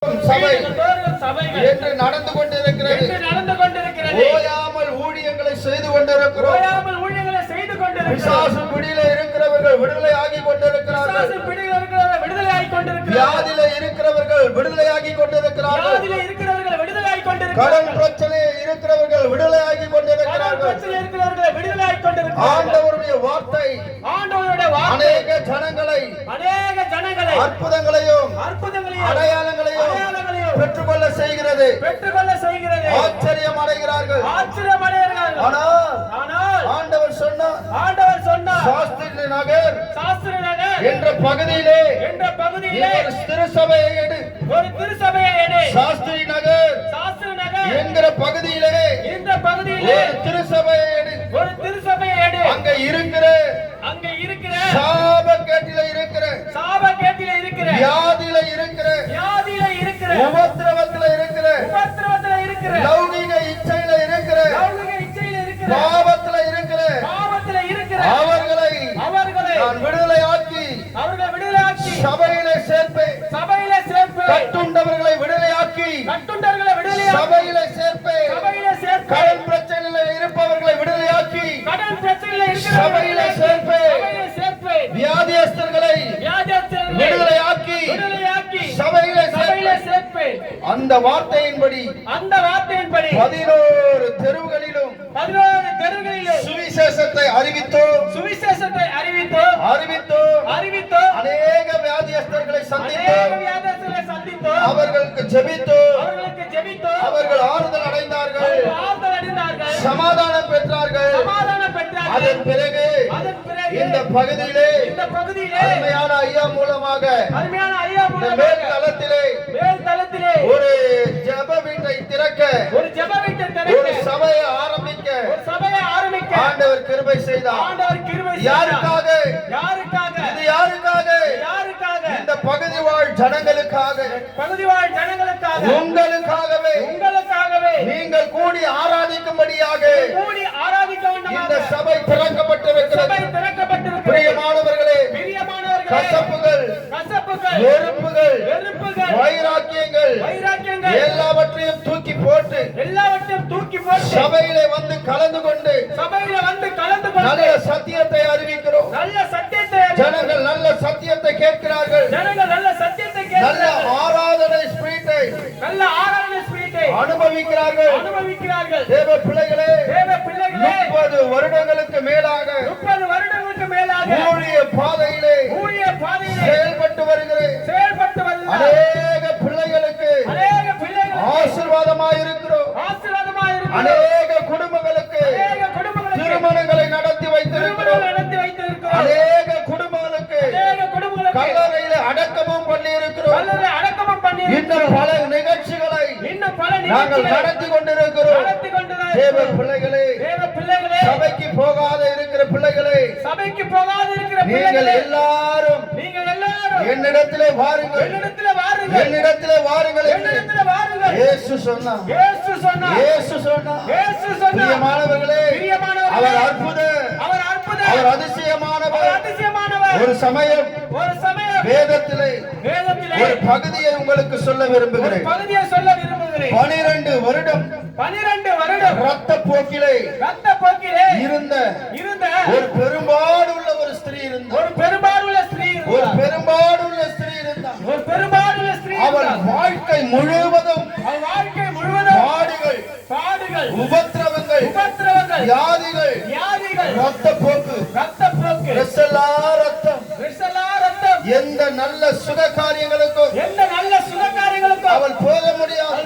சபை என்று நடந்து கொண்டிருக்கிறது. ஓயாமல் ஊழியங்களை செய்து கொண்டிருக்கிறோம். பிசாசு பிடியில இருக்கிறவர்கள் விடுதலை ஆகி கொண்டிருக்கிறார்கள். வியாதியில இருக்கிறவர்கள் விடுதலை ஆகி கொண்டிருக்கிறார்கள். கடன் பிரச்சனை இருக்கிறவர்கள் விடுதலை ஆகி கொண்டிருக்கிறார்கள். ஆண்டவருடைய வார்த்தை அநேக ஜனங்களை அற்புதங்களையும் அடையாளங்களையும் பெற்றுக்கொள்ள செய்கிறது. ஆச்சரியம் அடைகிறார்கள். ஆனால் ஆண்டவர் சொன்னார், சாஸ்திரி நகர் என்ற பகுதியிலே ஒரு திருச்சபையை எடு. சாஸ்திரி நகர் என்கிற பகுதியிலே ஒரு திருச்சபையை எடு. அங்க இருக்கிற சாபக்கேட்டில இருக்கிற வியாதியில இருக்கிற உபத்திரவத்துல இருக்கிற லௌகிக இச்சையில இருக்கிற பாவத்துல இருக்கிற அவர்களை நான் விடுதலையாக்கி சபையிலே சேர்ப்பேன். கட்டுண்டவர்களை விடுதலையாக்கி சபையிலே சேர்ப்பேன். கடன் பிரச்சனையில் இருப்பவர்களை விடுதலையாக்கி சபையிலே சேர்ப்பேன். வியாதியஸ்தர்களை விடுதலையாக்கி சபையிலே சேர்ப்பேன். அந்த வார்த்தையின்படி 11 தெருவுகளிலும் சுவிசேஷத்தை அறிவித்தோம். அநேக வியாதியஸ்தர்களை சந்தித்தோம். அவர்களுக்கு ஜெபித்தோம். அவர்கள் ஆறுதல் அடைந்தார்கள், சமாதானம் பெற்றார்கள். அதன் பிறகு இந்த பகுதியிலே அருமையான ஐயா மூலமாக மேல் தளத்திலே ஒரு ஜெப வீட்டை திறக்க, ஒரு சபையை ஆரம்பிக்க ஆண்டவர் கிருபை செய்தார். யாருக்காக? இது யாருக்காக? இந்த பகுதி வாழ் ஜனங்களுக்காக, உங்களுக்காகவே நீங்கள் கூடி ஆராதிக்கும்படியாக இந்த சபை திறக்கப்பட்டிருக்கிறது. பிரியமானவர்களே, கசப்புகள், வெறுப்புகள், வைராக்கியங்கள் எல்லாவற்றையும் தூக்கி போட்டு சபையிலே வந்து கலந்து கொண்டு நல்ல சத்தியத்தை அறிவிக்கிறோம். ஜனங்கள் நல்ல சத்தியத்தை கேட்கிறார்கள். நல்ல ஆராதனை ஸ்பிரிட்டை அனுபவிக்கிறார்கள். தேவ பிள்ளைகளே, 30 வருடங்களுக்கு மேலாக ஊழிய பாதையிலே செயல்பட்டு வருகிறேன். அநேக பிள்ளைகளுக்கு ஆசீர்வாதமாயிருக்கிறோம். அநேக குடும்பங்களுக்கு திருமணங்களை நடத்தி வைத்திருக்கிறோம். அநேக குடும்பங்களுக்கு கல்லறையில அடக்கமும் பண்ணி இருக்கிறோம். இன்னும் பல நிகழ்ச்சிகளை நாங்கள் நடத்தி கொண்டிருக்கிறோம். தேவ பிள்ளைகளே, சபைக்கு போகாத இருக்கிற பிள்ளைகளே, நீங்கள் எல்லாரும் என்னிடத்திலே வாருங்கள், என்னிடத்திலே வாருங்கள் என்று இயேசு சொன்னார். பிரியமானவர்களே, அவர் அற்புதர், அவர் அதிசயமானவர். ஒரு சமயம் வேதத்திலே ஒரு பகுதியை உங்களுக்கு சொல்ல விரும்புகிறேன். 12 வருடம் இரத்த போக்கிலே இருந்த ஒரு பெரும்பாடு உள்ள ஒரு ஸ்திரீ இருந்தார். அவள் வாழ்க்கை முழுவதும் பாடுகள், உபத்திரவங்கள், வியாதிகள், இரத்த போக்கு, ரத்தம். எந்த நல்ல சுக காரியங்களுக்கும் அவள் போக முடியாது.